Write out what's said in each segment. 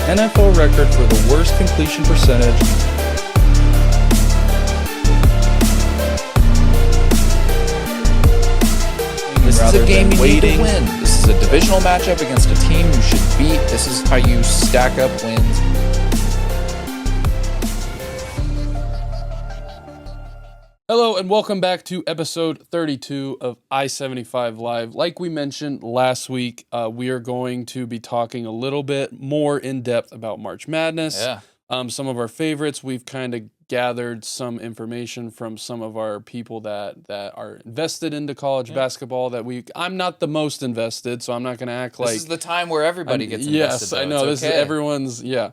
NFL record for the worst completion percentage. This is a game you need to waiting. win. This is a divisional matchup against a team you should beat. This is how you stack up wins. Hello and welcome back to episode 32 of i75Live. Like we mentioned last week, we are going to be talking a little bit more in depth about March Madness. Yeah. Some of our favorites. We've kind of gathered some information from some of our people that are invested into college basketball. I'm not the most invested, so I'm not going to act like This is the time where everybody gets invested. Yes, I know. It's This is everyone's. Yeah.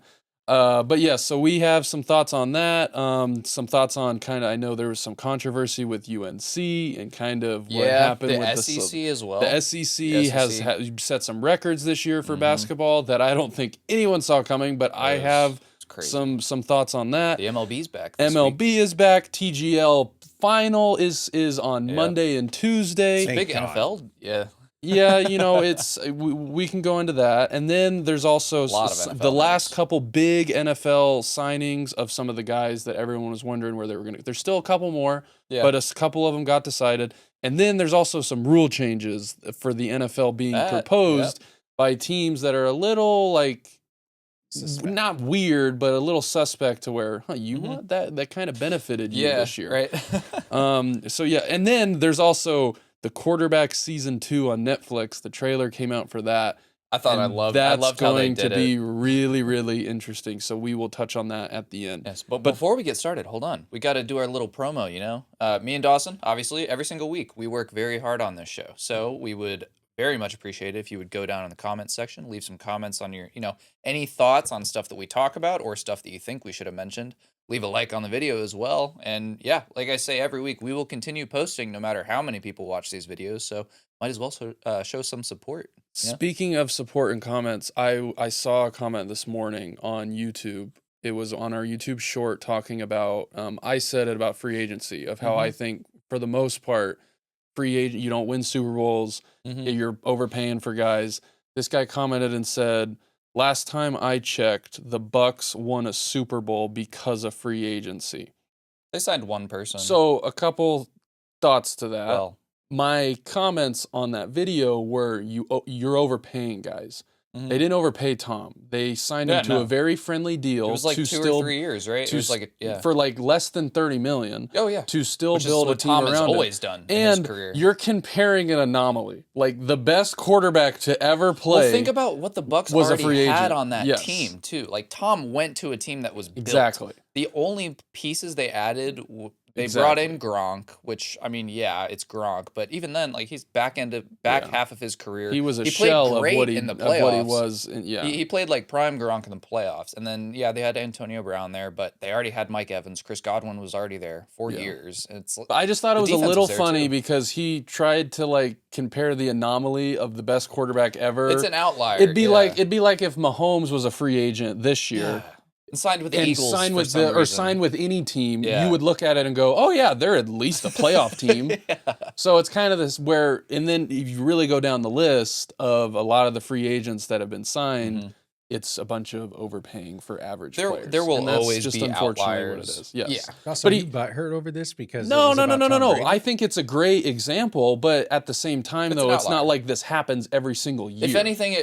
But yeah, so we have some thoughts on that. Some thoughts on I know there was some controversy with UNC and kind of what happened the with SEC as well. The SEC has set some records this year for basketball that I don't think anyone saw coming, but I have some thoughts on that. The MLB's back. MLB is back. TGL final is on Monday and Tuesday. Big NFL. Yeah. Yeah, we can go into that. And then there's also the last couple big NFL signings of some of the guys that everyone was wondering where they were going to. There's still a couple more, but a couple of them got decided. And then there's also some rule changes for the NFL being proposed by teams that are a little not weird, but a little suspect to where, want that kind of benefited you this year. Right. So yeah, and then there's also the Quarterback Season 2 on Netflix. The trailer came out for that. I loved how they did it. That's going to be really, really interesting. So we will touch on that at the end. Yes, but before we get started, hold on. We got to do our little promo, Me and Dawson, obviously, every single week, we work very hard on this show. So we would very much appreciate it if you would go down in the comments section, leave some comments on your, any thoughts on stuff that we talk about or stuff that you think we should have mentioned. Leave a like on the video as well. And yeah, like I say every week, we will continue posting no matter how many people watch these videos. So might as well show some support. Yeah? Speaking of support and comments, I saw a comment this morning on YouTube. It was on our YouTube short talking about, I said it about free agency, of how I think for the most part, free agent, you don't win Super Bowls, you're overpaying for guys. This guy commented and said, last time I checked, the Bucks won a Super Bowl because of free agency. They signed one person. So a couple thoughts to that. Well, my comments on that video were you're overpaying guys. They didn't overpay Tom. They signed him to a very friendly deal. It was like 2 or 3 years, right? It was for less than $30 million. Oh yeah, to still which build is a team Tom around has him. always done in his career. And you're comparing an anomaly. Like the best quarterback to ever play. Well, think about what the Bucks was already a free agent. had on that team too. Like Tom went to a team that was built. Exactly. The only pieces they added. They brought in Gronk, which, it's Gronk. But even then, he's back half of his career. He was a shell of what he was. Yeah. He played like prime Gronk in the playoffs. And then, they had Antonio Brown there, but they already had Mike Evans. Chris Godwin was already there for years. I just thought it was a little funny because he tried to compare the anomaly of the best quarterback ever. It's an outlier. It'd be like if Mahomes was a free agent this year. Yeah. And signed with the Eagles signed with any team, you would look at it and go, oh yeah, they're at least a playoff team. So it's kind of this and then if you really go down the list of a lot of the free agents that have been signed, it's a bunch of overpaying for average players. There will always just be unfortunately outliers. What it is. Yes. Yeah. Also, you butthurt over this because No. I think it's a great example, but at the same time, it's not like this happens every single year. If anything,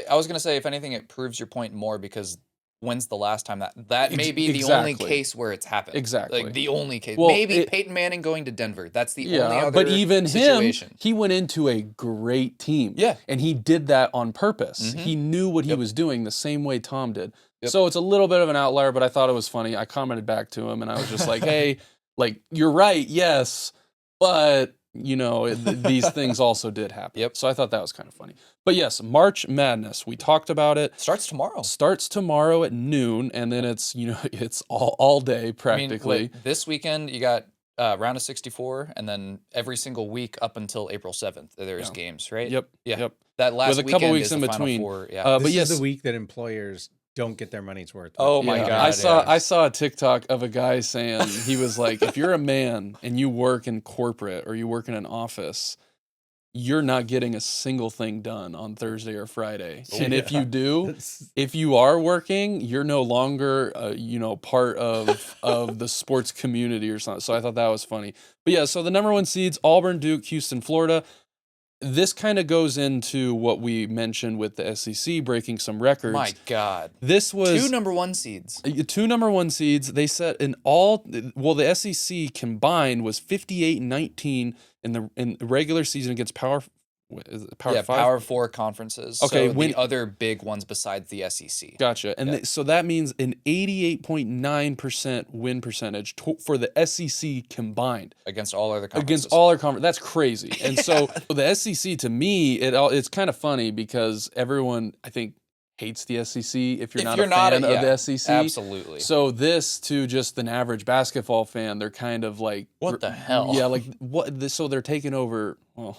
it proves your point more because when's the last time that may be the only case where it's happened? Exactly. The only case. Well, maybe Peyton Manning going to Denver. That's the only other but even situation. He went into a great team. Yeah. And he did that on purpose. He knew what he was doing the same way Tom did. So it's a little bit of an outlier, but I thought it was funny. I commented back to him and I was just like, hey, you're right, yes, but these things also did happen. Yep. So I thought that was kind of funny. But yes, March Madness. We talked about it. Starts tomorrow at noon, and then it's it's all day practically. This weekend you got round of 64, and then every single week up until April 7th, there's games, right? Yep. Yeah. Yep. That last with a couple weeks in the between. Final Four, yeah. This is the week that employers don't get their money's worth. Oh my God! I saw a TikTok of a guy saying he was like, if you're a man and you work in corporate or you work in an office, you're not getting a single thing done on Thursday or Friday. And if you do, if you are working, you're no longer, part of the sports community or something. So I thought that was funny. But yeah, so the number 1 seeds, Auburn, Duke, Houston, Florida. This kind of goes into what we mentioned with the SEC breaking some records. My God. This was 2 number 1 seeds. 2 number 1 seeds. They set the SEC combined was 58-19 in the regular season against Power 5? Power 4 conferences. Okay, so the other big ones besides the SEC. Gotcha. And so that means an 88.9% win percentage for the SEC combined. Against all other conferences. That's crazy. And so the SEC, to me, it's kind of funny because everyone, I think, hates the SEC if you're not a fan of the SEC. Absolutely. So this, to just an average basketball fan, they're kind of like, what the hell? Yeah, like what? So they're taking over. Well,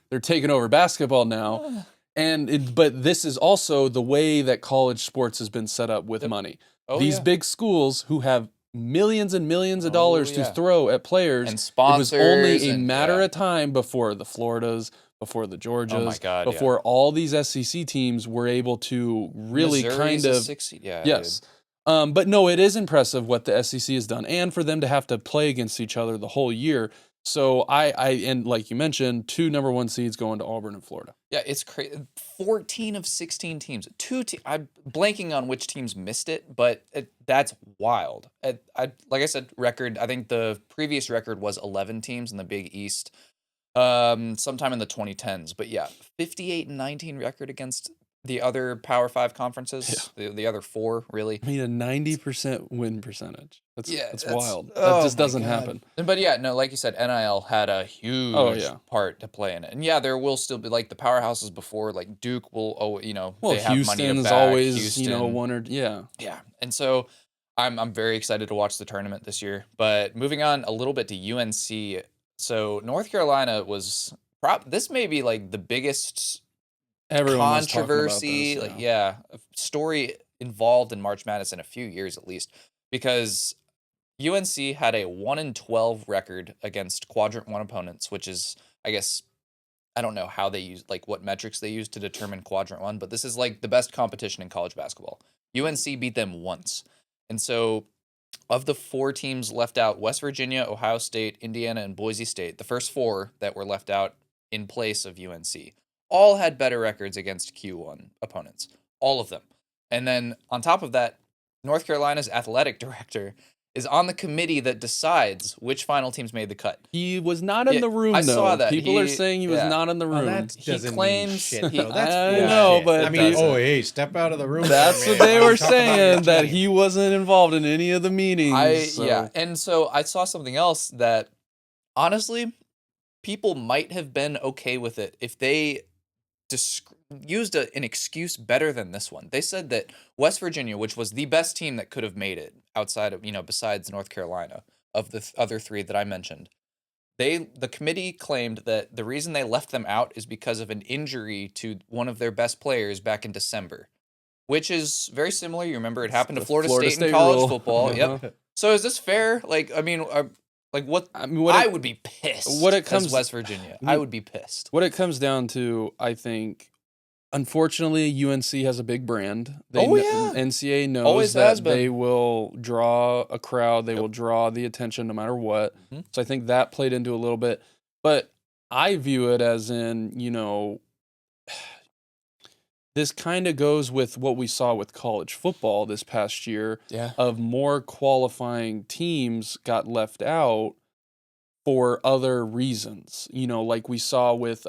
they're taking over basketball now, but this is also the way that college sports has been set up with money. These big schools who have millions and millions of dollars to throw at players, and sponsors. It was only a matter of time before the Floridas, before the Georgias, before all these SEC teams were able to really Missouri's kind of 60, yes. But no, it is impressive what the SEC has done, and for them to have to play against each other the whole year. So and like you mentioned, 2 number 1 seeds going to Auburn and Florida. Yeah, it's crazy. 14 of 16 teams. I'm blanking on which teams missed it, but that's wild. Like I said, record. I think the previous record was 11 teams in the Big East. Sometime in the 2010s, but yeah, 58-19 record against the other Power 5 conferences, the other 4 really. I mean, a 90% win percentage. That's wild. Oh, that just doesn't happen. But yeah, no, like you said, NIL had a huge part to play in it, and yeah, there will still be like the powerhouses before, like Duke will, they have money to back. Always, one or yeah, and so I'm very excited to watch the tournament this year. But moving on a little bit to UNC. So North Carolina was this may be like the biggest controversy, story involved in March Madness in a few years at least, because UNC had a 1-12 record against Quadrant 1 opponents, which is, I guess, I don't know how they use, like what metrics they use to determine Quadrant 1, but this is like the best competition in college basketball. UNC beat them once, and so. Of the 4 teams left out, West Virginia, Ohio State, Indiana, and Boise State, the first 4 that were left out in place of UNC, all had better records against Q1 opponents. All of them. And then on top of that, North Carolina's athletic director is on the committee that decides which final teams made the cut. He was not in the room, though. I saw that. People are saying he was not in the room. He claims... I know, but... I mean, hey, step out of the room. That's what they were saying, that he wasn't involved in any of the meetings. Yeah, and so I saw something else that, honestly, people might have been okay with it if they used an excuse better than this one. They said that West Virginia, which was the best team that could have made it outside of, besides North Carolina, of the other 3 that I mentioned, the committee claimed that the reason they left them out is because of an injury to one of their best players back in December, which is very similar. You remember it happened to Florida State in college football. Yep. So is this fair? Like, I mean, I would be pissed. As West Virginia, I would be pissed. What it comes down to, I think, unfortunately, UNC has a big brand. NCAA knows that they will draw a crowd. They will draw the attention no matter what. Mm-hmm. So I think that played into a little bit. But I view it as in, this kind of goes with what we saw with college football this past year. Yeah. Of more qualifying teams got left out for other reasons. Like we saw with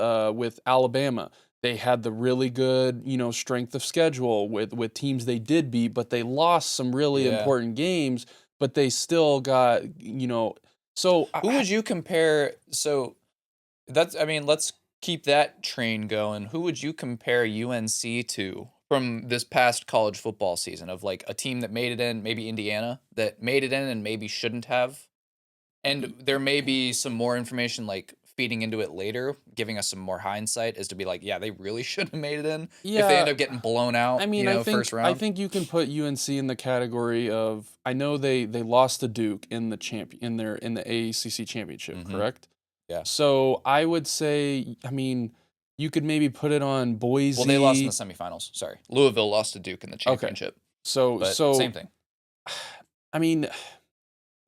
Alabama. They had the really good, strength of schedule with teams they did beat, but they lost some really important games, but they still got, so who would you compare? So let's keep that train going. Who would you compare UNC to from this past college football season, of like a team that made it in, maybe Indiana, that made it in and maybe shouldn't have? And there may be some more information like feeding into it later, giving us some more hindsight as to be like, yeah, they really should have made it in if they end up getting blown out. I mean, first round. I think you can put UNC in the category of, I know they lost to Duke in the AACC championship, correct? Yeah. So I would say, I mean, you could maybe put it on Boise. Well, they lost in the semifinals. Sorry, Louisville lost to Duke in the championship. Okay. So same thing. I mean,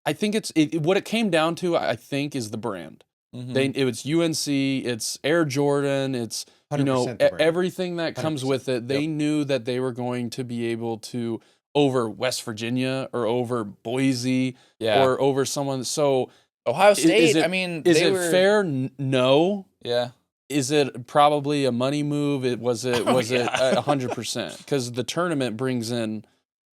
I think what it came down to. I think is the brand. Mm-hmm. It was UNC. It's Air Jordan. It's everything that comes 100%. with it. They knew that they were going to be able to over West Virginia or over Boise or over someone. So Ohio State. Is it fair? No. Yeah. Is it probably a money move? Was it 100%? Because the tournament brings in,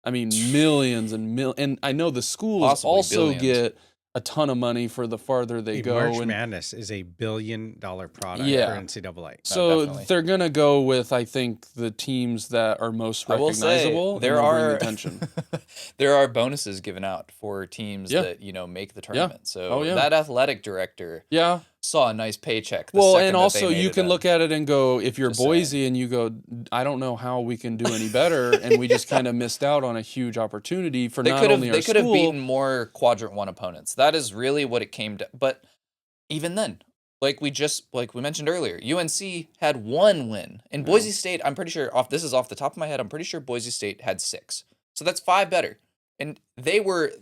I mean, millions and I know the schools Possibly also billions. Get a ton of money for the farther they go. March Madness is a $1 billion product for NCAA. So they're gonna go with, I think, the teams that are most recognizable. There are bring attention. There are bonuses given out for teams that make the tournament. Yeah. So that athletic director saw a nice paycheck. And also you can look at it and go, if you're Boise and you go, I don't know how we can do any better, and we just kind of missed out on a huge opportunity for not only our school. They could have beaten more quadrant 1 opponents. That is really what it came to. But even then, like we mentioned earlier, UNC had 1 win. And Boise State, I'm pretty sure, this is off the top of my head, I'm pretty sure Boise State had 6. So that's 5 better. And they were...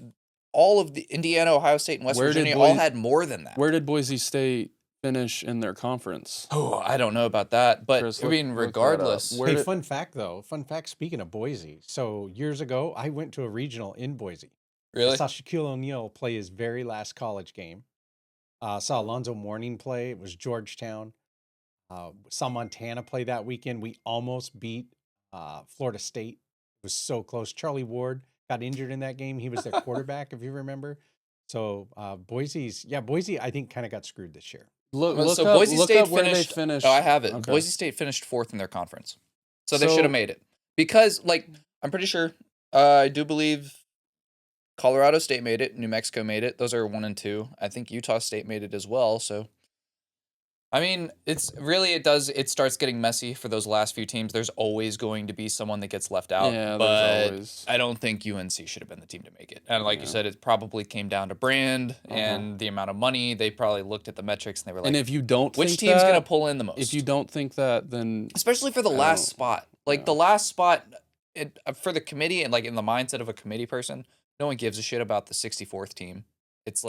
all of the Indiana, Ohio State, and West Virginia all had more than that. Where did Boise State finish in their conference? Oh, I don't know about that. But, Chris, regardless. Fun fact, though. Fun fact, speaking of Boise. So, years ago, I went to a regional in Boise. Really? I saw Shaquille O'Neal play his very last college game. Saw Alonzo Mourning play. It was Georgetown. Saw Montana play that weekend. We almost beat Florida State. It was so close. Charlie Ward got injured in that game. He was their quarterback, if you remember. So Boise, I think kind of got screwed this year. Boise State where they finished. Oh, I have it. Okay. Boise State finished 4th in their conference. So they should have made it. Because, I'm pretty sure, I do believe Colorado State made it. New Mexico made it. Those are 1 and 2. I think Utah State made it as well. So, I mean, it starts getting messy for those last few teams. There's always going to be someone that gets left out. Yeah, but always. I don't think UNC should have been the team to make it. And like you said, it probably came down to brand and the amount of money. They probably looked at the metrics and they were like, and if you don't which think team's that, going to pull in the most? If you don't think that, then... especially for the last spot. The last spot, for the committee and in the mindset of a committee person, no one gives a shit about the 64th team. It's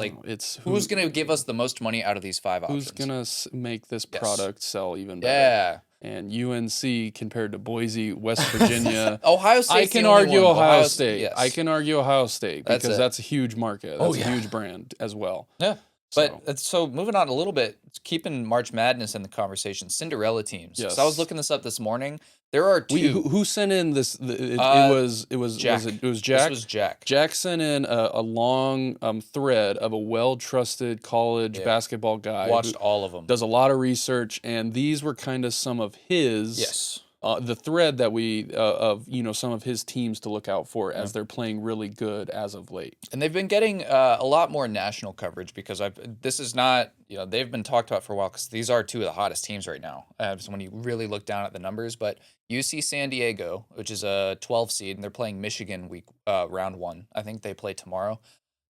who's going to give us the most money out of these 5 options? Who's going to make this product sell even better? Yeah. And UNC compared to Boise, West Virginia. Ohio State. I can argue Ohio State. Yes. I can argue Ohio State because that's a huge market. That's a huge brand as well. Yeah. But so moving on a little bit, keeping March Madness in the conversation, Cinderella teams. Yes. So I was looking this up this morning. There are 2. Who sent in this? It was Jack. It was Jack. This was Jack. Jack sent in a long thread of a well-trusted college basketball guy. Watched all of them. Does a lot of research, and these were kind of some of his. Yes. The thread that of some of his teams to look out for as they're playing really good as of late. And they've been getting a lot more national coverage because this is not, they've been talked about for a while because these are 2 of the hottest teams right now. So when you really look down at the numbers, but UC San Diego, which is a 12 seed, and they're playing Michigan round 1. I think they play tomorrow.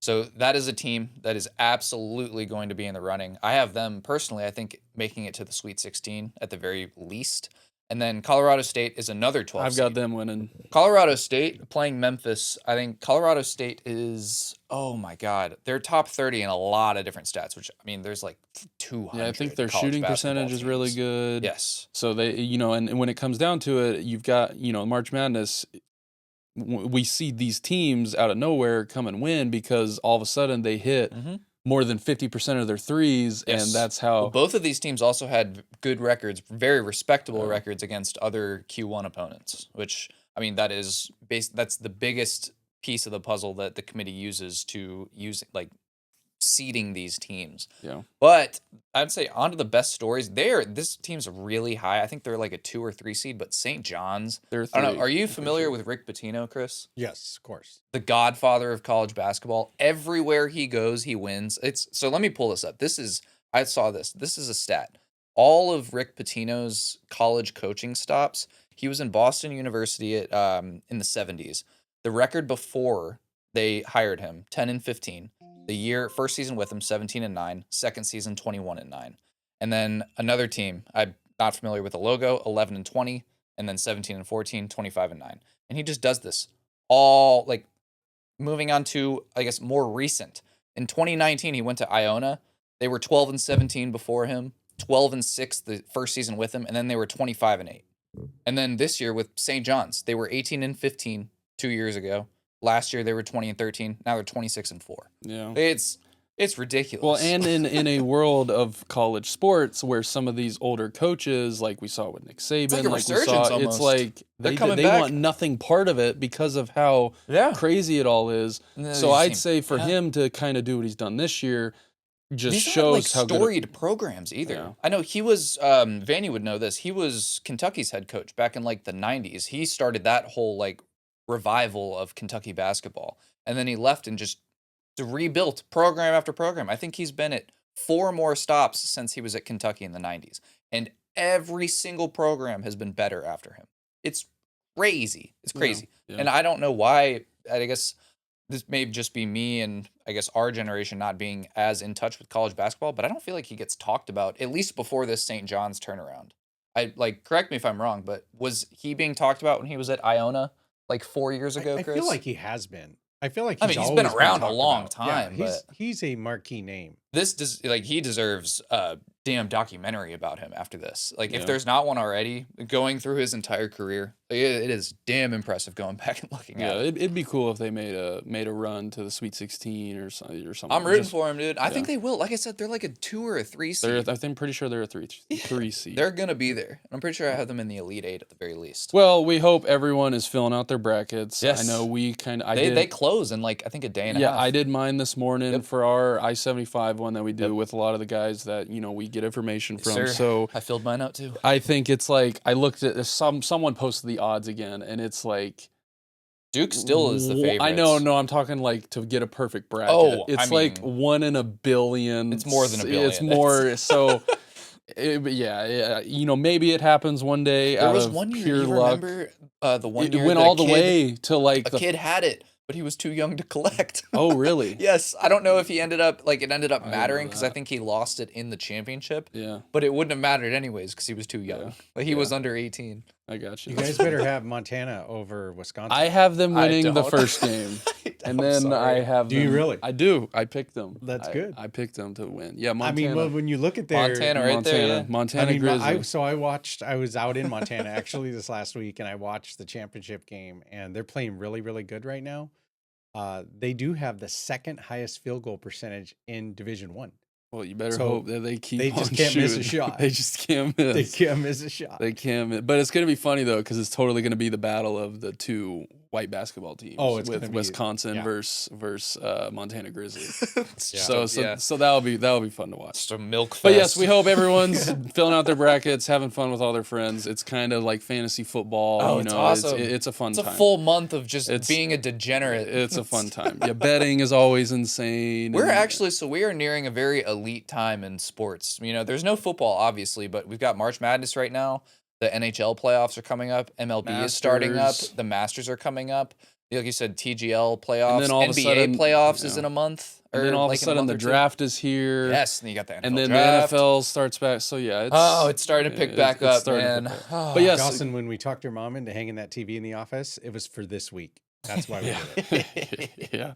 So that is a team that is absolutely going to be in the running. I have them personally, I think, making it to the Sweet 16 at the very least. And then Colorado State is another 12 I've got them winning. Colorado State playing Memphis. I think Colorado State is, oh my God, they're top 30 in a lot of different stats, which, I mean, there's 200. Yeah, I think their shooting percentage is really good. Yes. So they, and when it comes down to it, you've got, March Madness, we see these teams out of nowhere come and win because all of a sudden they hit more than 50% of their threes, and that's how... Well, both of these teams also had good records, very respectable records against other Q1 opponents, which, I mean, that's the biggest piece of the puzzle that the committee uses to seeding these teams. Yeah. But I'd say onto the best stories. This team's really high. I think they're like a 2 or 3 seed, but St. John's. They're 3. I don't know. Are you familiar with Rick Pitino, Chris? Yes, of course. The godfather of college basketball. Everywhere he goes, he wins. So let me pull this up. I saw this. This is a stat. All of Rick Pitino's college coaching stops, he was in Boston University in the 70s. The record before they hired him, 10-15. The first season with him, 17-9. Second season, 21-9. And then another team, not familiar with the logo, 11-20, and then 17-14, 25-9. And he just does this all, like, moving on to, I guess, more recent. In 2019, he went to Iona. They were 12-17 before him, 12-6 the first season with him, and then they were 25-8. And then this year with St. John's, they were 18-15 2 years ago. Last year they were 20-13. Now they're 26-4. Yeah. It's ridiculous. Well, and in a world of college sports where some of these older coaches, like we saw with Nick Saban, it's like a resurgence almost. It's like They're they coming back. want nothing part of it because of how crazy it all is. So I'd say for him to kind of do what he's done this year just these shows aren't, like, how storied good programs either. Yeah. I know he was Vanny would know this. He was Kentucky's head coach back in like the 90s. He started that whole like revival of Kentucky basketball. And then he left and just rebuilt program after program. I think he's been at 4 more stops since he was at Kentucky in the 90s. And every single program has been better after him. It's crazy. It's crazy. Yeah. And I don't know why. I guess this may just be me and I guess our generation not being as in touch with college basketball, but I don't feel like he gets talked about, at least before this St. John's turnaround. Correct me if I'm wrong, but was he being talked about when he was at Iona like 4 years ago, I Chris? feel like he has been. I feel like he's been around a long time. Yeah, but he's a marquee name. he deserves a damn documentary about him after this. Like, if there's not one already, going through his entire career, it is damn impressive going back and looking at it. It'd be cool if they made a run to the Sweet 16 or something. I'm rooting for him, dude. I think they will. Like I said, they're like a 2 or a 3 seed. I'm pretty sure they're a three seed. They're gonna be there. I'm pretty sure I have them in the Elite 8 at the very least. Well, we hope everyone is filling out their brackets. Yes. I know we kind of. They close in like I think a day and a half. Yeah, I did mine this morning for our I-75 one that we do with a lot of the guys that we get information from. Sir, so I filled mine out too. I think it's like I looked at someone posted the odds again, and it's like Duke still is the favorite. I know. No, I'm talking like to get a perfect bracket. Oh, it's like 1 in a billion. It's more than a billion. It's more so. Maybe it happens one day. There out was of one year. Pure You luck. remember the one It year went all the way to like a kid had it, but he was too young to collect. Oh, really? Yes. I don't know if he ended up mattering know because I that. think he lost it in the championship. Yeah, But it wouldn't have mattered anyways because he was too young. Yeah. Like he was under 18. I got you. You guys better have Montana over Wisconsin. I have them winning the don't. first game, and then sorry. I have. Do you them- really? I do. I picked them. That's good. I picked them to win. Yeah, I Montana. mean, well, when you look at their Montana right there, yeah. Montana Grizzlies. I was out in Montana actually this last week, and I watched the championship game, and they're playing really, really good right now. They do have the second highest field goal percentage in Division One. Well, you better So hope that they keep. they just on can't miss a shooting. shot. They just can't miss. They can't miss a shot. They can't miss. But it's gonna be funny though, because it's totally gonna be the battle of the two white basketball teams. Oh, it's with gonna be- Wisconsin yeah. versus Montana Grizzlies. Yeah. So that'll be fun to watch. Just a milk fest. But yes, we hope everyone's filling out their brackets, having fun with all their friends. It's kind of like fantasy football. Oh, you it's know, awesome. It's a fun It's a time. full month of just being a degenerate. It's a fun time. Yeah, betting is always insane. We are nearing a very elite time in sports. There's no football, obviously, but we've got March Madness right now. The NHL playoffs are coming up. MLB is starting up. Masters. The Masters are coming up. Like you said, TGL playoffs. And then all of a NBA sudden, playoffs is in a month. And then all of a sudden the draft is here. Yes, and you got the NFL and then draft. the NFL starts back. So yeah, It's starting to pick back it's up, starting to man. pick up. But yes, Dawson, when we talked your mom into hanging that TV in the office, it was for this week. That's why we did it. yeah.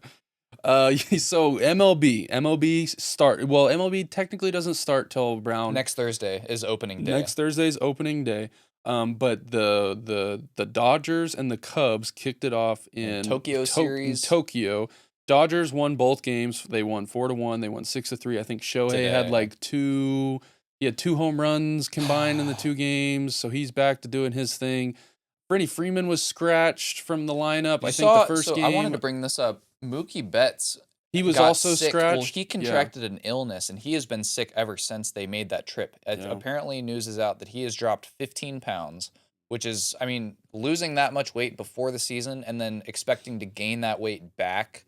So MLB start. Well, MLB technically doesn't start till around Next Thursday is opening day. Next Thursday's opening day. But the Dodgers and the Cubs kicked it off in Tokyo series. Tokyo. Dodgers won both games. They won 4-1. They won 6-3. I think Shohei had like two home runs combined in the two games. So he's back to doing his thing. Freddie Freeman was scratched from the lineup. I think the first game. I wanted to bring this up. Mookie Betts. He was got also sick. scratched. Well, he contracted an illness, and he has been sick ever since they made that trip. Apparently, news is out that he has dropped 15 pounds, which is, losing that much weight before the season and then expecting to gain that weight back.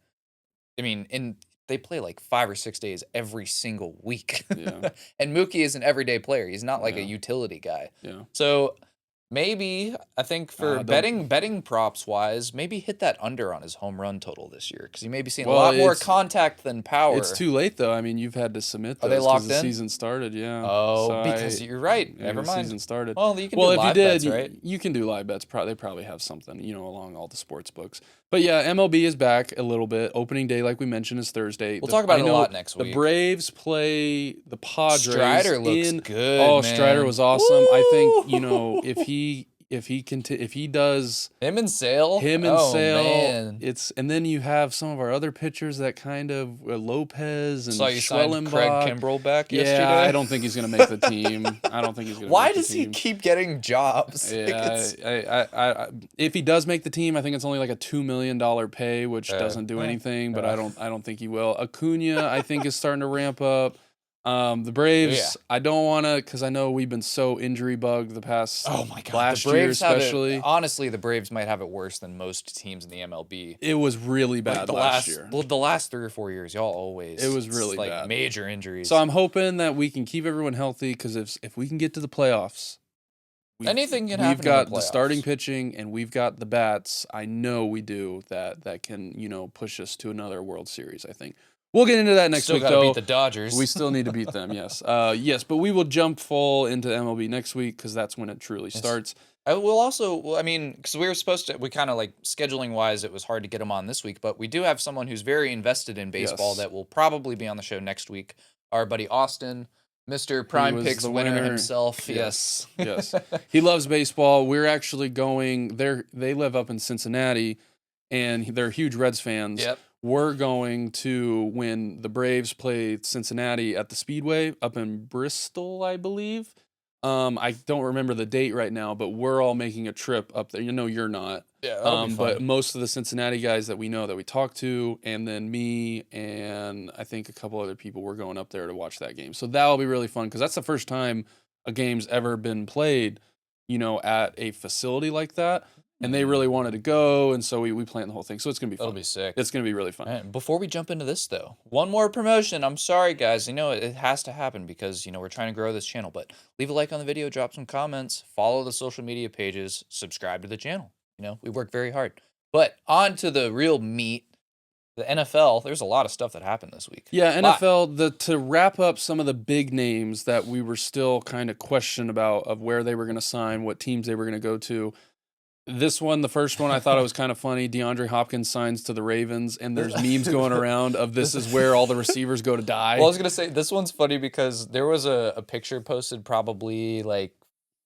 They play like 5 or 6 days every single week. Yeah. And Mookie is an everyday player. He's not like a utility guy. Yeah. So maybe I think for betting props wise, maybe hit that under on his home run total this year because you may be seeing a lot more contact than power. It's too late though. I mean, you've had to submit those. Are they locked the in? season started. Yeah. Oh, so because you're right. Never mind. The season started. Well, you can do live bets, right? You can do live bets. They probably have something, along all the sports books. But yeah, MLB is back a little bit. Opening day, like we mentioned, is Thursday. We'll talk about it a lot next week. The Braves play the Padres. Strider looks good. Oh, man. Strider was awesome. Woo! I think if he does him and Sale, man. And then you have some of our other pitchers that kind of Lopez and signed Craig Kimbrell back yesterday. Yeah, I don't think he's going to make the team. I don't think he's going to. Why does he keep getting jobs? Yeah, if he does make the team, I think it's only like a $2 million pay, which doesn't do anything. But I don't think he will. Acuna, I think, is starting to ramp up. The Braves, I don't want to, because I know we've been so injury bugged the past last year especially. Honestly, the Braves might have it worse than most teams in the MLB. It was really bad last year. Well, the last 3 or 4 years, y'all always. It was really bad. Major injuries. So I'm hoping that we can keep everyone healthy, because if we can get to the playoffs, anything can happen. We've got the starting pitching and we've got the bats. I know we do that can push us to another World Series. I think. We'll get into that next week, though. Still got to beat the Dodgers. We still need to beat them, yes. Yes, but we will jump full into MLB next week because that's when it truly starts. We'll also, because we were supposed to, we kind of scheduling-wise, it was hard to get him on this week, but we do have someone who's very invested in baseball that will probably be on the show next week. Our buddy Austin, Mr. Prime Picks winner himself. Yes. Yes. He loves baseball. We're actually going, they live up in Cincinnati, and they're huge Reds fans. Yep. We're going to, when the Braves play Cincinnati at the Speedway up in Bristol, I believe. I don't remember the date right now, but we're all making a trip up there. You're not. Yeah, that'll be fun. But most of the Cincinnati guys that we know that we talk to, and then me and I think a couple other people, we're going up there to watch that game. So that'll be really fun because that's the first time a game's ever been played, at a facility like that. And they really wanted to go, and so we planned the whole thing. So it's going to be fun. It'll be sick. It's going to be really fun. Right, before we jump into this, though, one more promotion. I'm sorry, guys. It has to happen because, we're trying to grow this channel. But leave a like on the video, drop some comments, follow the social media pages, subscribe to the channel. We work very hard. But on to the real meat, the NFL. There's a lot of stuff that happened this week. Yeah, NFL, to wrap up some of the big names that we were still kind of questioned about of where they were going to sign, what teams they were going to go to. This one, the first one, I thought it was kind of funny. DeAndre Hopkins signs to the Ravens, and there's memes going around of this is where all the receivers go to die. Well, I was going to say, this one's funny because there was a picture posted probably 4 or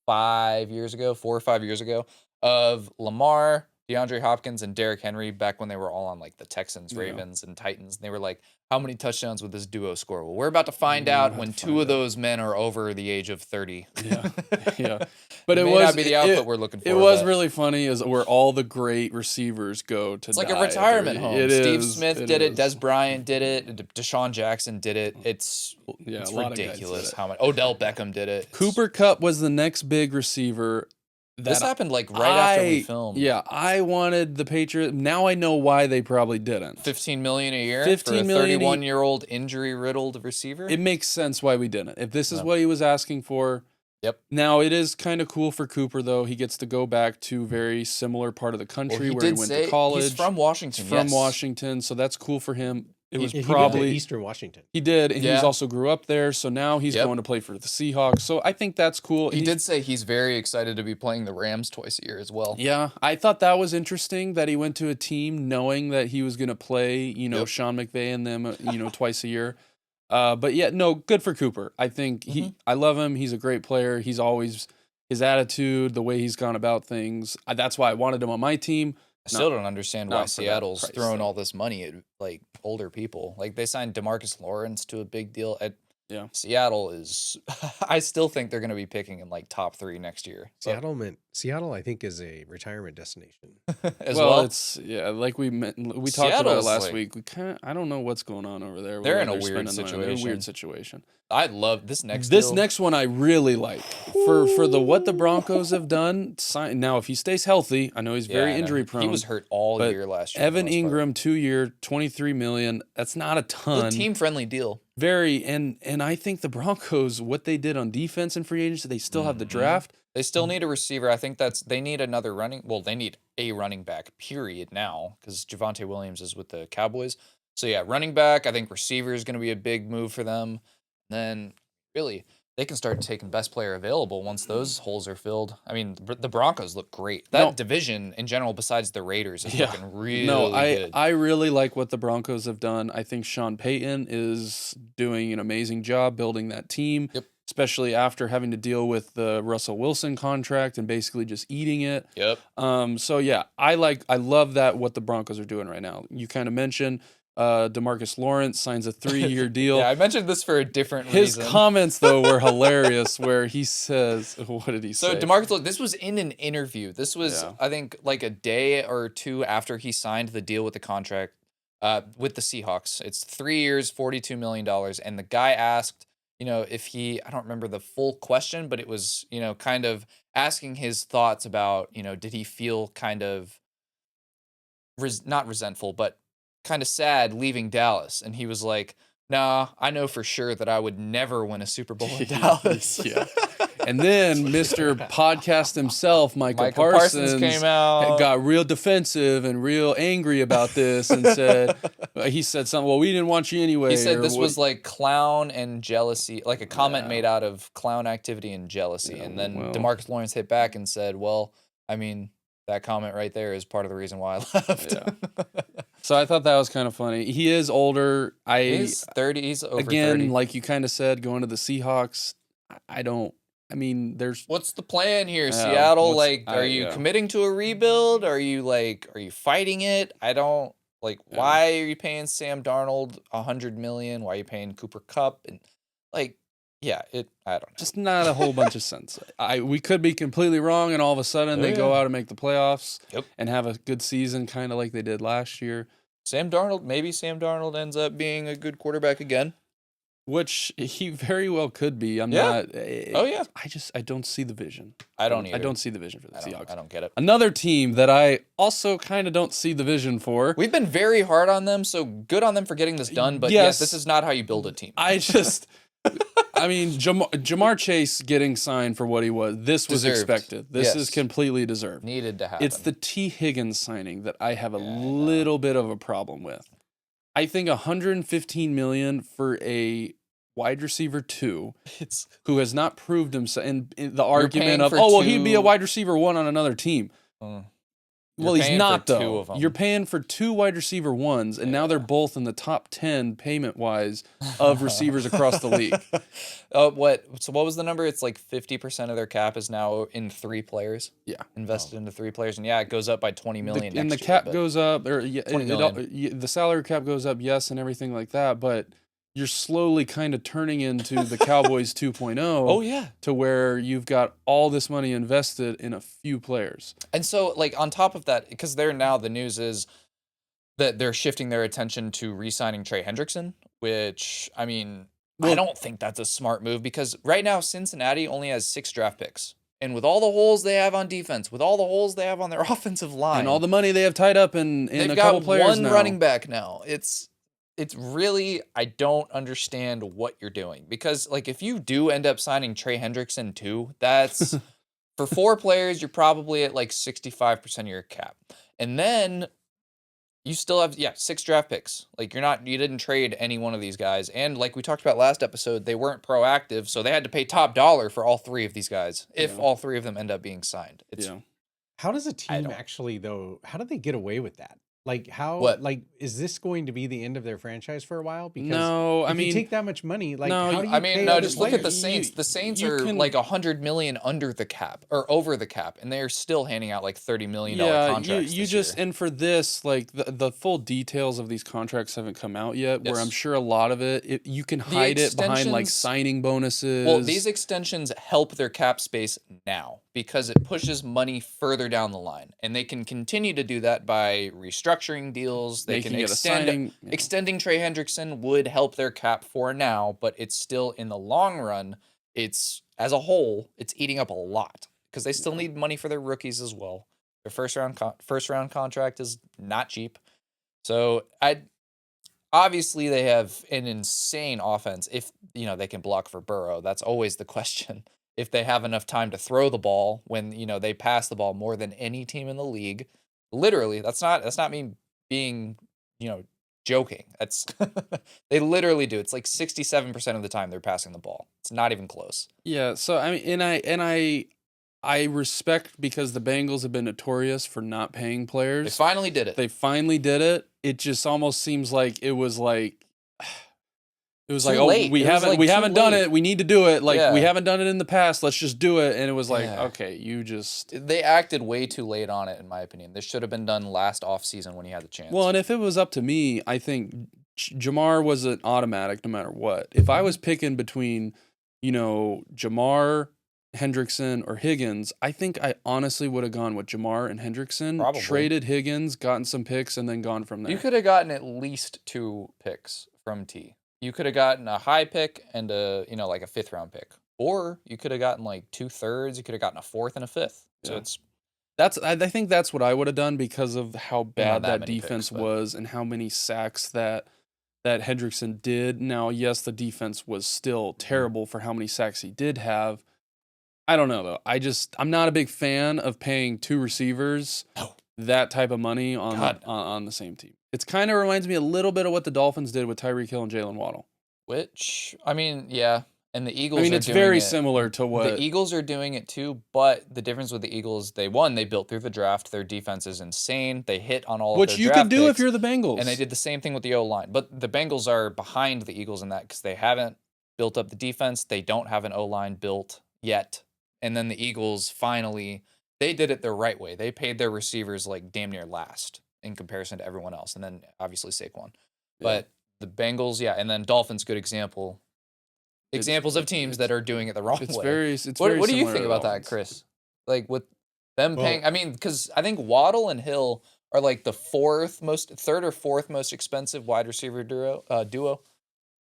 5 years ago of Lamar, DeAndre Hopkins, and Derrick Henry back when they were all on the Texans, Ravens, and Titans. And they were like, how many touchdowns would this duo score? Well, we're about to find out when two of those men are over the age of 30. Yeah. But it may not be the output we're looking for. It was really funny is where all the great receivers go to It's like a retirement home. Steve Smith did it. Des Bryant did it. Deshaun Jackson did it. It's ridiculous how much. Odell Beckham did it. Cooper Kupp was the next big receiver. This happened right after we filmed. Yeah, I wanted the Patriots. Now I know why they probably didn't. $15 million a year for a 31-year-old injury-riddled receiver? It makes sense why we didn't. If this is what he was asking for. Yep. Now, it is kind of cool for Cooper, though. He gets to go back to very similar part of the country where he went to college. He's from Washington, From Washington, so that's cool for him. It was he probably Eastern Washington. He did, and he's also grew up there, so now he's going to play for the Seahawks. So I think that's cool. He did say he's very excited to be playing the Rams twice a year as well. Yeah, I thought that was interesting that he went to a team knowing that he was going to play, Sean McVay and them, twice a year. But yeah, no, good for Cooper. I think I love him. He's a great player. He's always his attitude, the way he's gone about things. That's why I wanted him on my team. I still don't understand why Seattle's throwing all this money at older people. They signed DeMarcus Lawrence to a big deal. Seattle is. I still think they're going to be picking in top 3 next year. Seattle, I think, is a retirement destination. It's we talked about it last week. I don't know what's going on over there. They're in a weird situation. I love this next. This next one I really like for what the Broncos have done. Now, if he stays healthy, I know he's very injury prone. He was hurt all year last year. Evan Ingram, 2 year, $23 million. That's not a ton. Team friendly deal. Very, and I think the Broncos, what they did on defense and free agency, they still have the draft. They still need a receiver. I think they need another they need a running back, period, now, because Javonte Williams is with the Cowboys. So, yeah, running back, I think receiver is going to be a big move for them. And then, really, they can start taking best player available once those holes are filled. I mean, the Broncos look great. That division, in general, besides the Raiders, is looking really good. I really like what the Broncos have done. I think Sean Payton is doing an amazing job building that team. Yep. Especially after having to deal with the Russell Wilson contract and basically just eating it. Yep. So yeah, I love that what the Broncos are doing right now. You kind of mentioned DeMarcus Lawrence signs a 3-year deal. Yeah, I mentioned this for a different reason. His comments though were hilarious where he says, what did he say? So DeMarcus, this was in an interview. This was, I think, like a day or two after he signed the deal with the contract with the Seahawks. It's 3 years, $42 million. And the guy asked, if I don't remember the full question, but it was, kind of asking his thoughts about, did he feel kind of not resentful, but kind of sad leaving Dallas. And he was like, nah, I know for sure that I would never win a Super Bowl in Dallas. Yeah. And then Mr. Podcast himself, Michael Parsons came out, got real defensive and real angry about this and he said something, well, we didn't want you anyway. He said this was like clown and jealousy, like a comment made out of clown activity and jealousy. And then DeMarcus Lawrence hit back and said, well, I mean, that comment right there is part of the reason why I left. Yeah. So I thought that was kind of funny. He is older. He's 30. He's over 30. Again, like you kind of said, going to the Seahawks, there's... What's the plan here, Seattle? Are you committing to a rebuild? Are you fighting it? Why are you paying Sam Darnold $100 million? Why are you paying Cooper Kupp? And I don't know. Just not a whole bunch of sense. We could be completely wrong, and all of a sudden they go out and make the playoffs and have a good season, kind of like they did last year. Maybe Sam Darnold ends up being a good quarterback again. Which he very well could be. I'm not. I don't see the vision. I don't either. I don't see the vision for the Seahawks. I don't get it. Another team that I also kind of don't see the vision for. We've been very hard on them, so good on them for getting this done. But yes, this is not how you build a team. Jamar Chase getting signed for what he was. This was expected. This is completely deserved. Needed to happen. It's the T. Higgins signing that I have a little bit of a problem with. I think $115 million for a wide receiver 2 who has not proved himself, and the argument of he'd be a wide receiver 1 on another team. Well, he's not though. You're paying for 2 wide receiver 1s, and now they're both in the top 10 payment wise of receivers across the league. What was the number? It's like 50% of their cap is now in 3 players. Yeah, invested into 3 players, and it goes up by $20 million. And the cap goes up, or the salary cap goes up, and everything like that, but you're slowly kind of turning into the Cowboys 2.0. Oh, yeah. To where you've got all this money invested in a few players. And so, on top of that, because the news is that they're shifting their attention to re-signing Trey Hendrickson, which, I don't think that's a smart move, because right now Cincinnati only has 6 draft picks. And with all the holes they have on defense, with all the holes they have on their offensive line, and all the money they have tied up in a couple players now. They've got 1 running back now. It's really, I don't understand what you're doing. Because, if you do end up signing Trey Hendrickson too, that's, for 4 players, you're probably at 65% of your cap. And then you still have, 6 draft picks. You didn't trade any one of these guys. And like we talked about last episode, they weren't proactive, so they had to pay top dollar for all 3 of these guys, if all 3 of them end up being signed. How does a team actually, though, how do they get away with that? Is this going to be the end of their franchise for a while? Because if you take that much money, how do you pay just look at the Saints. The Saints are $100 million under the cap or over the cap, and they're still handing out $30 million contracts. You just and for this, the full details of these contracts haven't come out yet. Where I'm sure a lot of it you can hide it behind signing bonuses. Well, these extensions help their cap space now, because it pushes money further down the line, and they can continue to do that by restructuring deals. They can extending Trey Hendrickson would help their cap for now, but it's still, in the long run, it's as a whole, it's eating up a lot, because they still need money for their rookies as well. Their first round contract is not cheap, so obviously they have an insane offense. If, they can block for Burrow, that's always the question. If they have enough time to throw the ball when, they pass the ball more than any team in the league. Literally, that's not me being, joking. That's they literally do. It's like 67% of the time they're passing the ball. It's not even close. Yeah, so I mean, I respect, because the Bengals have been notorious for not paying players. They finally did it. They finally did it. It just almost seems like it was like late. We haven't done it. We need to do it. We haven't done it in the past. Let's just do it. And it was like, okay, they acted way too late on it, in my opinion. This should have been done last offseason when he had the chance. Well, and if it was up to me, I think Jamarr was an automatic no matter what. If I was picking between, Jamarr, Hendrickson, or Higgins, I think I honestly would have gone with Jamarr and Hendrickson, Probably. traded Higgins, gotten some picks, and then gone from there. You could have gotten at least 2 picks from T. You could have gotten a high pick and a 5th round pick. Or you could have gotten like 2/3. You could have gotten a 4th and a 5th. So I think that's what I would have done, because of how bad that defense was and how many sacks that Hendrickson did. Now, yes, the defense was still terrible for how many sacks he did have. I don't know, though. I'm not a big fan of paying 2 receivers that type of money on the same team. It kind of reminds me a little bit of what the Dolphins did with Tyreek Hill and Jalen Waddle. Which, I mean, yeah. And the Eagles it's very similar to what... The Eagles are doing it too, but the difference with the Eagles, they built through the draft. Their defense is insane. They hit on all of their draft picks. Which you could do if you're the Bengals. And they did the same thing with the O-line. But the Bengals are behind the Eagles in that because they haven't built up the defense. They don't have an O-line built yet. And then the Eagles finally, they did it the right way. They paid their receivers like damn near last in comparison to everyone else. And then obviously Saquon. But the Bengals, and then Dolphins, good example. Examples of teams that are doing it the wrong way. What do you think about that, Chris? Like with them paying, I mean, because I think Waddle and Hill are like the 3rd or 4th most expensive wide receiver duo.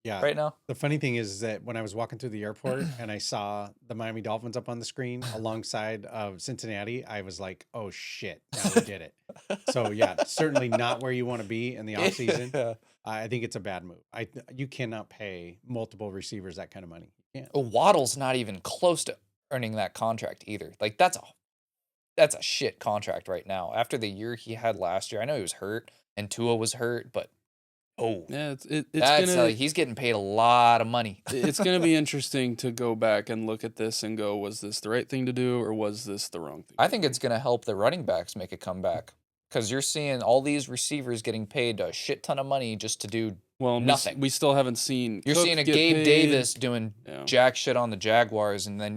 Yeah. Right now. The funny thing is that when I was walking through the airport and I saw the Miami Dolphins up on the screen alongside of Cincinnati, I was like, oh shit, now we did it. So certainly not where you want to be in the offseason. Yeah. I think it's a bad move. You cannot pay multiple receivers that kind of money. You can't. Waddle's not even close to earning that contract either. Like that's a shit contract right now. After the year he had last year, I know he was hurt and Tua was hurt, but he's getting paid a lot of money. It's going to be interesting to go back and look at this and go, was this the right thing to do or was this the wrong thing? I think it's going to help the running backs make a comeback because you're seeing all these receivers getting paid a shit ton of money just to do nothing. We still haven't seen. You're seeing a Gabe Davis doing jack shit on the Jaguars, and then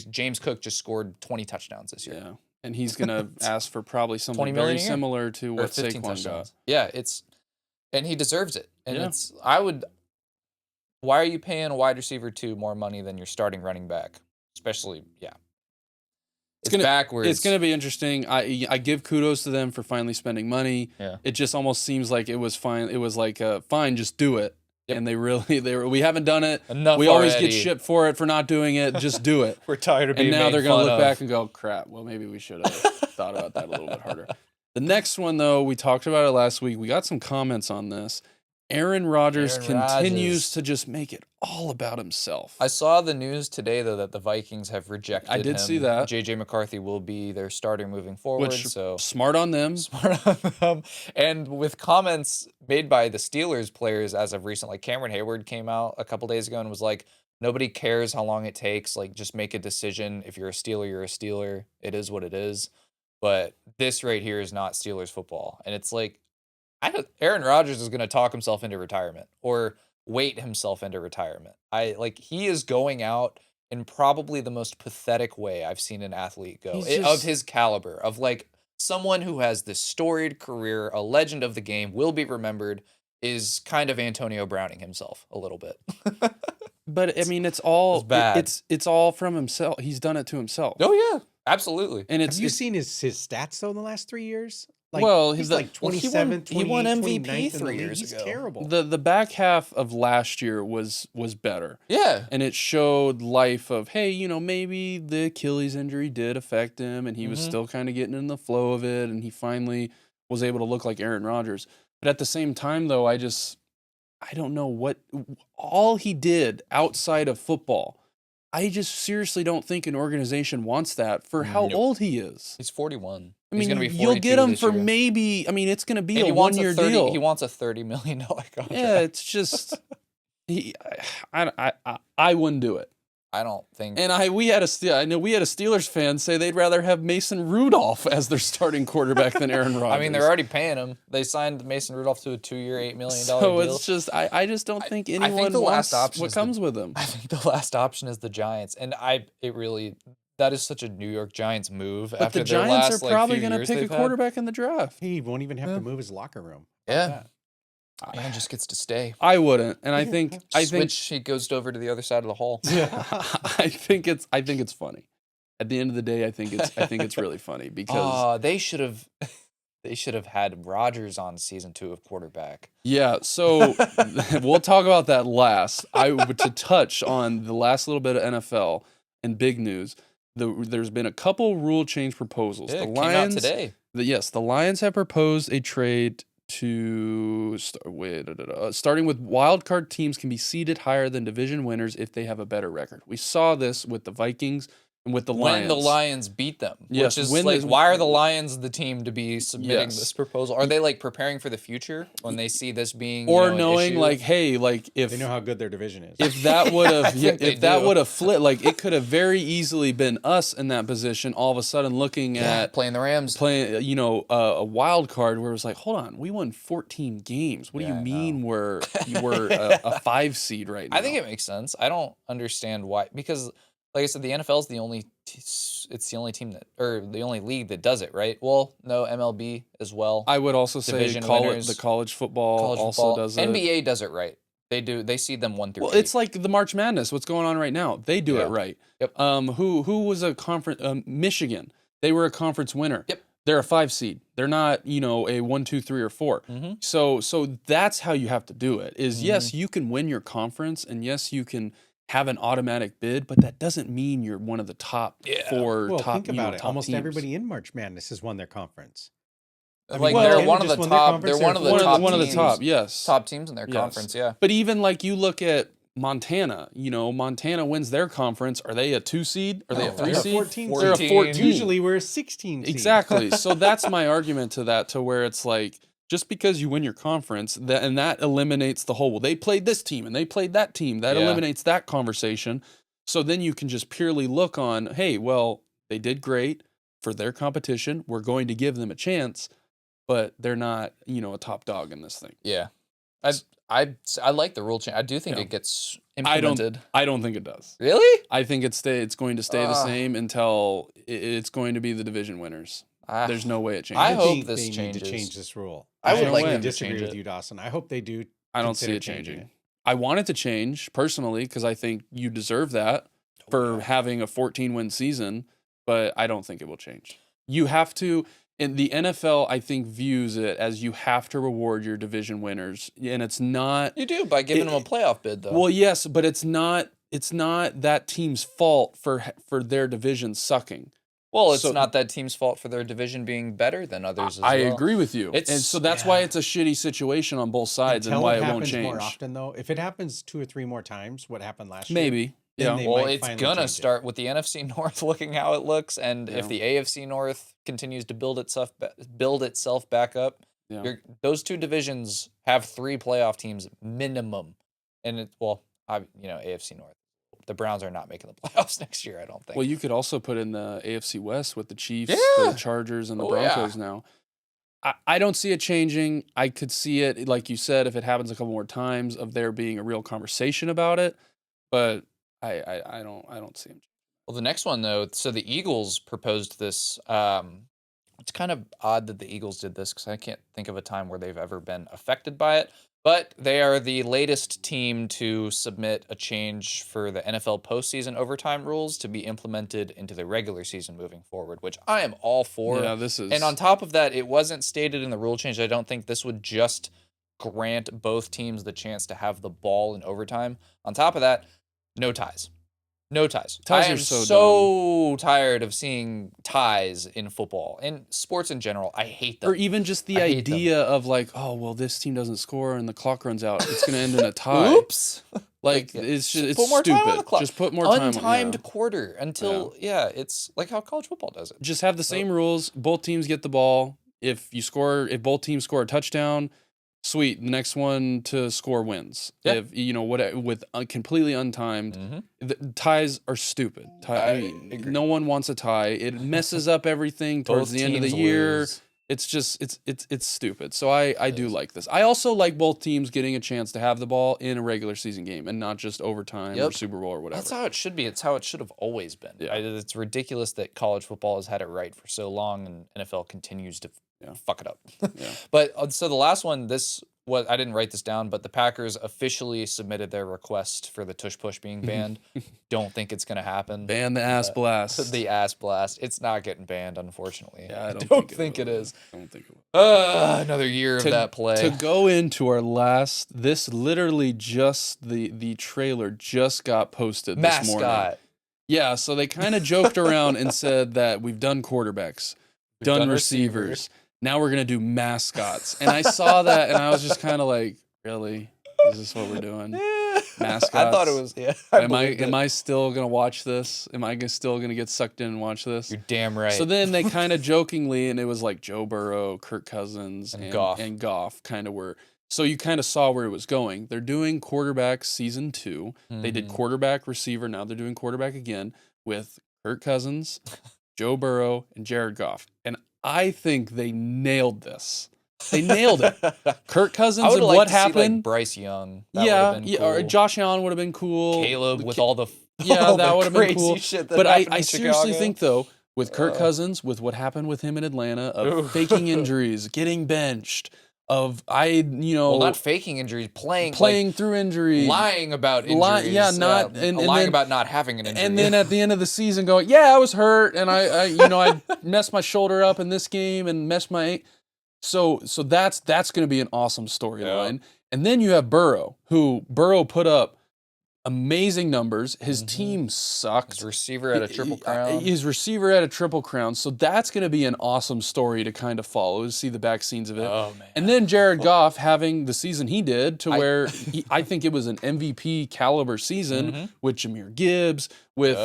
James Cook just scored 20 touchdowns this year. Yeah, and he's going to ask for probably something very similar to what Saquon got. Yeah, and he deserves it. And why are you paying a wide receiver 2 more money than your starting running back? Especially, It's backwards. It's going to be interesting. I give kudos to them for finally spending money. Yeah. It just almost seems like it was fine. It was like, fine, just do it. Yep. And we haven't done it. Enough we already. Always get shit for not doing it. Just do it. We're tired of being made fun of. And now they're going to look back and go, crap, well, maybe we should have thought about that a little bit harder. The next one, though, we talked about it last week. We got some comments on this. Aaron Rodgers continues to just make it all about himself. I saw the news today, though, that the Vikings have rejected him. I did see that. J.J. McCarthy will be their starter moving forward. Smart on them. And with comments made by the Steelers players as of recent, like Cameron Hayward came out a couple days ago and was like, nobody cares how long it takes. Like, just make a decision. If you're a Steeler, you're a Steeler. It is what it is. But this right here is not Steelers football. And it's like, Aaron Rodgers is going to talk himself into retirement or wait himself into retirement. He is going out in probably the most pathetic way I've seen an athlete go of his caliber, of like someone who has this storied career, a legend of the game, will be remembered, is kind of Antonio Browning himself a little bit. But I mean, it's all bad. It's all from himself. He's done it to himself. Oh yeah, absolutely. And have you seen his stats though in the last 3 years? He's like 27, he won MVP 29th 3 years ago. He's terrible. The back half of last year was better. Yeah. And it showed life of, hey, maybe the Achilles injury did affect him and he was still kind of getting in the flow of it and he finally was able to look like Aaron Rodgers. But at the same time, though, I don't know what all he did outside of football. I just seriously don't think an organization wants that for how old he is. He's 41. I mean, He's gonna be you'll get him for year. maybe. I mean, it's going to be And a 1-year deal. He wants a $30 million contract. Yeah, it's just I wouldn't do it. I don't think. And I know we had a Steelers fan say they'd rather have Mason Rudolph as their starting quarterback than Aaron Rodgers. I mean, they're already paying him. They signed Mason Rudolph to a 2-year, $8 million deal. So it's just I just don't think anyone wants what comes with him. I think the last option is the Giants, and that is such a New York Giants move. But after the Giants are probably going to pick a quarterback in the draft. He won't even have to move his locker room. Yeah. Man just gets to stay. I wouldn't, and I think he goes over to the other side of the hall. I think it's funny. At the end of the day, I think it's really funny because they should have had Rodgers on season 2 of quarterback. Yeah, so we'll talk about that last. To touch on the last little bit of NFL and big news. There's been a couple rule change proposals. Yeah, the Lions came out today. The Lions have proposed a trade starting with wild card teams can be seeded higher than division winners if they have a better record. We saw this with the Vikings and with the Lions. When the Lions beat them. Yes, which is why are the Lions the team to be submitting this proposal? Are they preparing for the future when they see this being or knowing an issue? Hey, if they know how good their division is. If that would have would have flipped, it could have very easily been us in that position all of a sudden looking at playing the Rams, a wild card where it was like, hold on, we won 14 games. What do you mean we're a 5 seed right now? I think it makes sense. I don't understand why, because like I said, the NFL is the only team the only league that does it, right? Well, no, MLB as well. I would also say the college football does it. NBA does it right. They do. They seed them 1 through 8. Well, it's like the March Madness. What's going on right now? They do it right. Yep. Who was a conference? Michigan. They were a conference winner. Yep. They're a 5 seed. They're not, a 1, 2, 3, or 4. Mm-hmm. So that's how you have to do it. Yes, you can win your conference, and yes, you can have an automatic bid, but that doesn't mean you're one of the top 4. Well, top, think about it. Almost teams. everybody in March Madness has won their conference. They're one of the top. They're one of the top. Yes, top teams in their conference. Yeah. But even you look at Montana. Montana wins their conference. Are they a 2 seed? Are they a 3 seed? 14 They're a 14. Usually we're a 16 seed. Exactly. So that's my argument to that. To where it's just because you win your conference, that eliminates the whole. Well, they played this team and they played that team. That eliminates that conversation. So then you can just purely look on. Hey, well, they did great for their competition. We're going to give them a chance. But they're not, a top dog in this thing. Yeah, I like the rule change. I do think it gets implemented. I don't think it does. Really? I think it's going to stay the same until it's going to be the division winners. There's no way it changes. I hope this they changes. Need to change this rule. I would like to to disagree change with you, Dawson. I hope they do. I don't see it changing. I want it to change personally because I think you deserve that for having a 14-win season, but I don't think it will change. You have to. And the NFL, I think, views it as you have to reward your division winners, and it's not. You do by giving them a playoff bid, though. Well, yes, but it's not that team's fault for their division sucking. Well, it's not that team's fault for their division being better than others as well. I agree with you. And so that's why it's a shitty situation on both sides and why it won't change. More often, though, if it happens 2 or 3 more times, what happened last year? Maybe. Yeah. Well, it's gonna start with the NFC North looking how it looks, and if the AFC North continues to build itself back up, those 2 divisions have 3 playoff teams minimum, and AFC North. The Browns are not making the playoffs next year, I don't think. Well, you could also put in the AFC West with the Chiefs, the Chargers, and the Broncos now. I don't see it changing. I could see it, like you said, if it happens a couple more times, of there being a real conversation about it, but I don't see him. Well, the next one though, so the Eagles proposed this. It's kind of odd that the Eagles did this because I can't think of a time where they've ever been affected by it. But they are the latest team to submit a change for the NFL postseason overtime rules to be implemented into the regular season moving forward, which I am all for. Yeah, this is. And on top of that, it wasn't stated in the rule change. I don't think this would just grant both teams the chance to have the ball in overtime. On top of that, no ties. No ties. Ties I are am so tired of seeing ties in football and sports in general. I hate them. Or even just the idea of like, oh, well, this team doesn't score and the clock runs out. It's going to end in a tie. Oops. Like, it's just, it's put more stupid. time on the clock. Just put more time. Untimed quarter until, it's like how college football does it. Just have the same rules. Both teams get the ball. If both teams score a touchdown, sweet. The next one to score wins. Yeah. If with completely untimed, the ties are stupid. No one wants a tie. It messes up everything towards the end of the year. Lose. It's just it's stupid. So I do like this. I also like both teams getting a chance to have the ball in a regular season game and not just overtime or Super Bowl or whatever. That's how it should be. It's how it should have always been. Yeah. It's ridiculous that college football has had it right for so long and NFL continues to fuck it up. Yeah. But so the last one, I didn't write this down, but the Packers officially submitted their request for the tush push being banned. Don't think it's going to happen. Ban the ass blast. The ass blast. It's not getting banned, unfortunately. Yeah, I don't think it is. I don't think it will. Another year of that play. To go into our last, this literally just the trailer just got posted this morning. Mascot. Yeah, so they kind of joked around and said that we've done quarterbacks, done receivers. Now we're going to do mascots. And I saw that and I was just kind of like, really? Is this what we're doing? Mascots? I thought it was, Am I still going to watch this? Am I still going to get sucked in and watch this? You're damn right. So then they kind of jokingly, and it was like Joe Burrow, Kirk Cousins, and Goff kind of were. So you kind of saw where it was going. They're doing quarterback season 2. They did quarterback, receiver. Now they're doing quarterback again with Kirk Cousins, Joe Burrow, and Jared Goff. And I think they nailed this. They nailed it. Kirk Cousins and what happened? See, like, Bryce Young. Cool. Or Josh Allen would have been cool. Caleb with all the that would have been cool. Shit but I seriously think though, with Kirk Cousins, with what happened with him in Atlanta, of faking injuries, getting benched, not faking injuries, playing through injuries, lying about injuries, lying about not having an injury, and then at the end of the season going, I was hurt and I messed my shoulder up in this game and messed my. So that's going to be an awesome storyline. Yeah. And then you have Burrow put up amazing numbers. His team sucked. His receiver had a triple crown. So that's going to be an awesome story to kind of follow, to see the back scenes of it. Oh, man. And then Jared Goff having the season he did, to where I think it was an MVP caliber season with Jameer Gibbs, with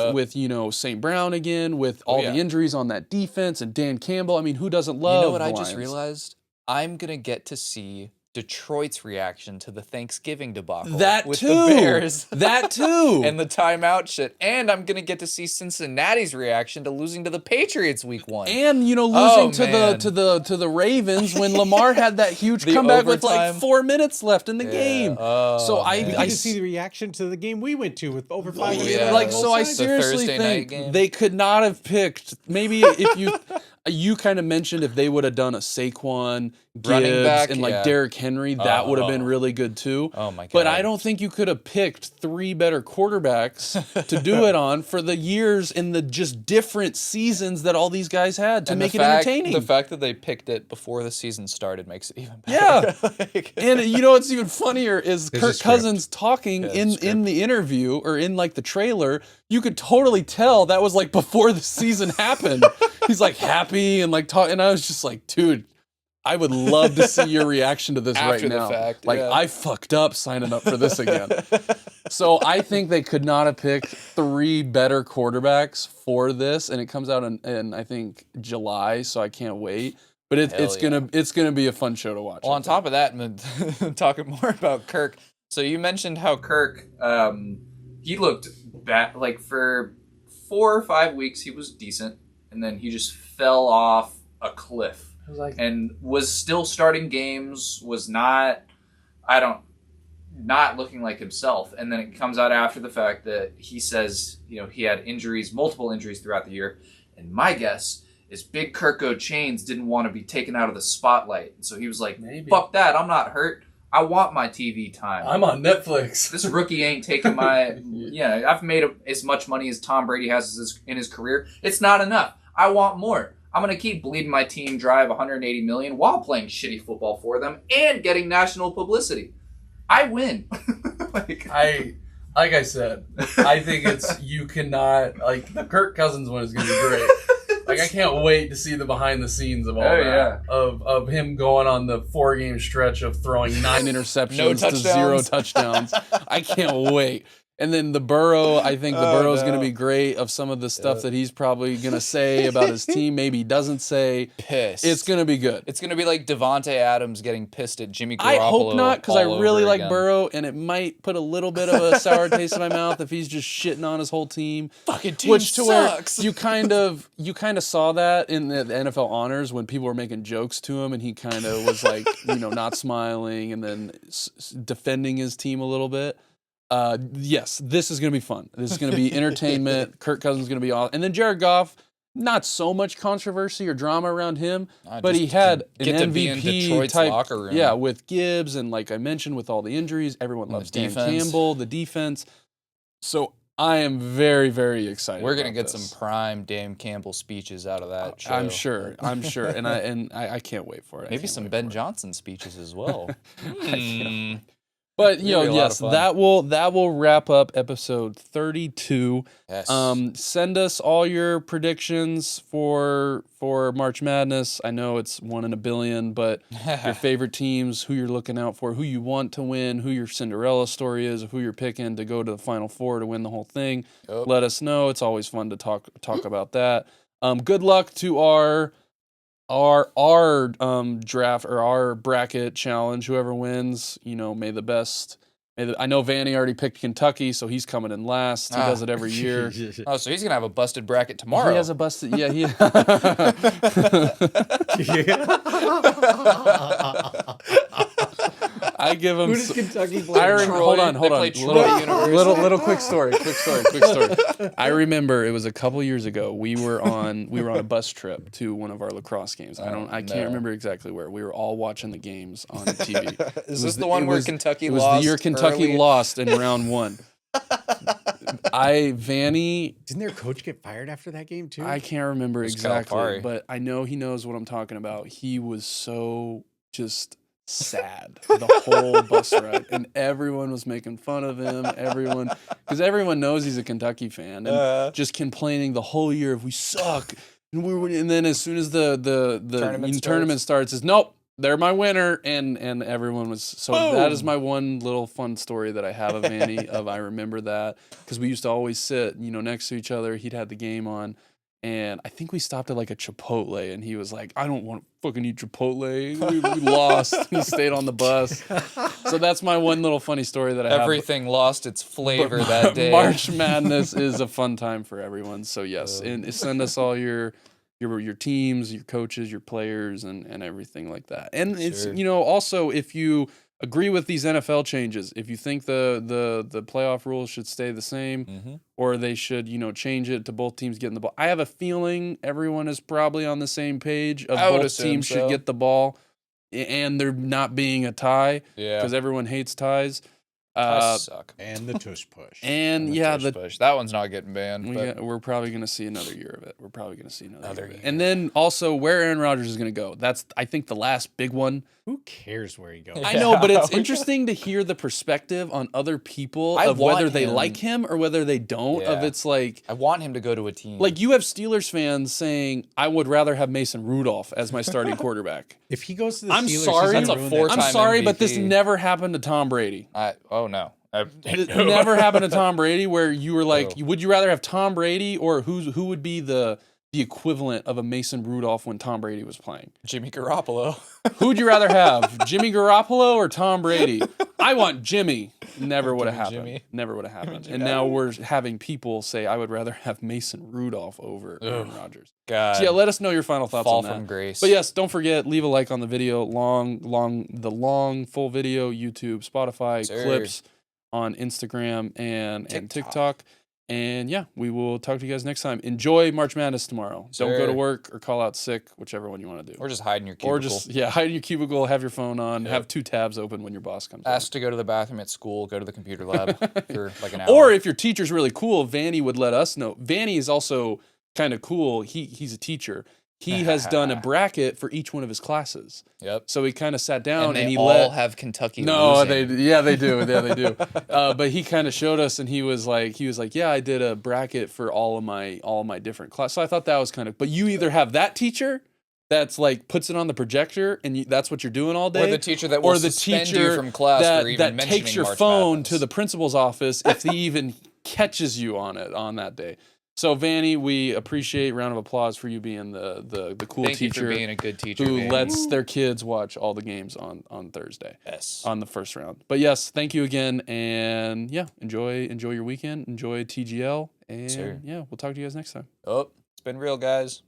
St. Brown again, with all the injuries on that defense and Dan Campbell. I mean, who doesn't love You know what the I Lions? just realized? I'm going to get to see Detroit's reaction to the Thanksgiving debacle with the Bears. That too. And the timeout shit. And I'm going to get to see Cincinnati's reaction to losing to the Patriots week 1. And losing to the Ravens when Lamar had that huge comeback with like 4 minutes left in the game. So I get to see the reaction to the game we went to with over 5 minutes. I seriously think they could not have picked, maybe if you kind of mentioned if they would have done a Saquon, Gibbs, and like Derrick Henry, that would have been really good too. Oh my God. But I don't think you could have picked 3 better quarterbacks to do it on for the years in the just different seasons that all these guys had to make it entertaining. The fact that they picked it before the season started makes it even better. Yeah. And what's even funnier is Kirk Cousins talking in the interview or in like the trailer. You could totally tell that was like before the season happened. He's like happy and like talking, and I was just like, dude, I would love to see your reaction to this After right now. The fact, I fucked up signing up for this again. So I think they could not have picked 3 better quarterbacks for this, and it comes out in I think July, so I can't wait. But it's gonna be a fun show to watch. Well, on top of that, talking more about Kirk. So you mentioned how Kirk, he looked bad. Like for 4 or 5 weeks, he was decent, and then he just fell off a cliff. And was still starting games, was not looking like himself. And then it comes out after the fact that he says, he had multiple injuries throughout the year. And my guess is Big Kirko Chains didn't want to be taken out of the spotlight. And so he was like, fuck that, I'm not hurt. I want my TV time. I'm on Netflix. This rookie ain't taking my... I've made as much money as Tom Brady has in his career. It's not enough. I want more. I'm going to keep bleeding my team dry $180 million while playing shitty football for them and getting national publicity. I win. Like I said, I think you cannot, like, the Kirk Cousins one is going to be great. Like, I can't wait to see the behind the scenes of all that. Yeah. Of him going on the 4-game stretch of throwing 9 interceptions to 0 touchdowns. I can't wait. And then the Burrow, I think the Burrow's going to be great of some of the stuff that he's probably going to say about his team. Maybe he doesn't say. Pissed. It's going to be good. It's going to be like Devontae Adams getting pissed at Jimmy Garoppolo. I hope not, because I really like again. Burrow, and it might put a little bit of a sour taste in my mouth if he's just shitting on his whole team. Fucking team Which to sucks. where you kind of saw that in the NFL honors when people were making jokes to him, and he kind of was like, not smiling and then defending his team a little bit. Yes, this is going to be fun. This is going to be entertainment. Kirk Cousins is going to be awesome. And then Jared Goff, not so much controversy or drama around him, but he had an MVP type locker room. Yeah, with Gibbs and, like I mentioned, with all the injuries, everyone loves Dan Campbell, the defense. So I am very, very excited. We're going to get some prime Dan Campbell speeches out of that show. I'm sure. And I can't wait for it. Maybe some Ben Johnson speeches as well. But yes, that will wrap up episode 32. Yes. Send us all your predictions for March Madness. I know it's 1 in a billion, but your favorite teams, who you're looking out for, who you want to win, who your Cinderella story is, who you're picking to go to the Final Four to win the whole thing. Yep. Let us know. It's always fun to talk about that. Good luck to our draft or our bracket challenge. Whoever wins, may the best. I know Vanny already picked Kentucky, so he's coming in last. He does it every year. Oh, so he's gonna have a busted bracket tomorrow. He has a busted. Yeah, he. I give him. Who does Kentucky play? Hold on. Little quick story. I remember it was a couple years ago. We were on a bus trip to one of our lacrosse games. I can't remember exactly where. We were all watching the games on TV. Is this the one where Kentucky lost? It was the year Kentucky lost in round 1. Vanny. Didn't their coach get fired after that game too? I can't remember exactly, but I know he knows what I'm talking about. He was so just sad the whole bus ride, and everyone was making fun of him. Because everyone knows he's a Kentucky fan, and just complaining the whole year of we suck. And then as soon as the tournament starts, is nope. They're my winner, and everyone was so. Boom. That is my one little fun story that I have of Vanny. I remember that because we used to always sit, next to each other. He'd had the game on, and I think we stopped at like a Chipotle, and he was like, "I don't want to fucking eat Chipotle. We lost." He stayed on the bus. So that's my one little funny story that I have. Everything lost its flavor that day. March Madness is a fun time for everyone. So yes, and send us all your teams, your coaches, your players, and everything like that. And it's also if you agree with these NFL changes, if you think the playoff rules should stay the same, or they should change it to both teams getting the ball. I have a feeling everyone is probably on the same page of both teams should get the ball, and there not being a tie because everyone hates ties. Ties suck. And the tush push. And the push. That one's not getting banned. We're probably going to see another year of it. And then also where Aaron Rodgers is going to go. That's, I think, the last big one. Who cares where he goes? I know, but it's interesting to hear the perspective on other people of whether they like him or whether they don't. Of it's like I want him to go to a team. Like you have Steelers fans saying, "I would rather have Mason Rudolph as my starting quarterback." If he goes to the I'm Steelers, sorry, that's a 4-time I'm sorry, MVP. but this never happened to Tom Brady. Oh no. It never happened to Tom Brady where you were like, would you rather have Tom Brady or who would be the equivalent of a Mason Rudolph when Tom Brady was playing? Jimmy Garoppolo. Who would you rather have, Jimmy Garoppolo or Tom Brady? I want Jimmy. Never would have happened. Never would have happened. And now we're having people say, I would rather have Mason Rudolph over Aaron Rodgers. God. So yeah, let us know your final thoughts on that. Fall from grace. But yes, don't forget, leave a like on the video. Long full video, YouTube, Spotify, clips on Instagram and TikTok. And yeah, we will talk to you guys next time. Enjoy March Madness tomorrow. Don't go to work or call out sick, whichever one you want to do. Or just hide in your cubicle. Or just, hide in your cubicle, have your phone on, have 2 tabs open when your boss comes Ask to go to the bathroom at school, go to the computer lab for like an hour. Or if your teacher's really cool, Vanny would let us know. Vanny is also kind of cool. He's a teacher. he has done a bracket for each one of his classes. Yep. So he kind of sat down and they he all have Kentucky No, losing. they do. Yeah, they do. But he kind of showed us, and he was like, yeah, I did a bracket for all of my different classes. So I thought that was kind of. But you either have that teacher that's like puts it on the projector, and that's what you're doing all day, or the teacher that will suspend you from class for even mentioning takes your March phone Madness. to the principal's office if he even catches you on that day. So Vanny, we appreciate round of applause for you being the cool Thank teacher. You for being a good teacher who Vanny. lets their kids watch all the games on Thursday. Yes. On the first round. But yes, thank you again, and yeah, enjoy your weekend, enjoy TGL, and yeah, we'll talk to you guys next time. Oh, it's been real, guys.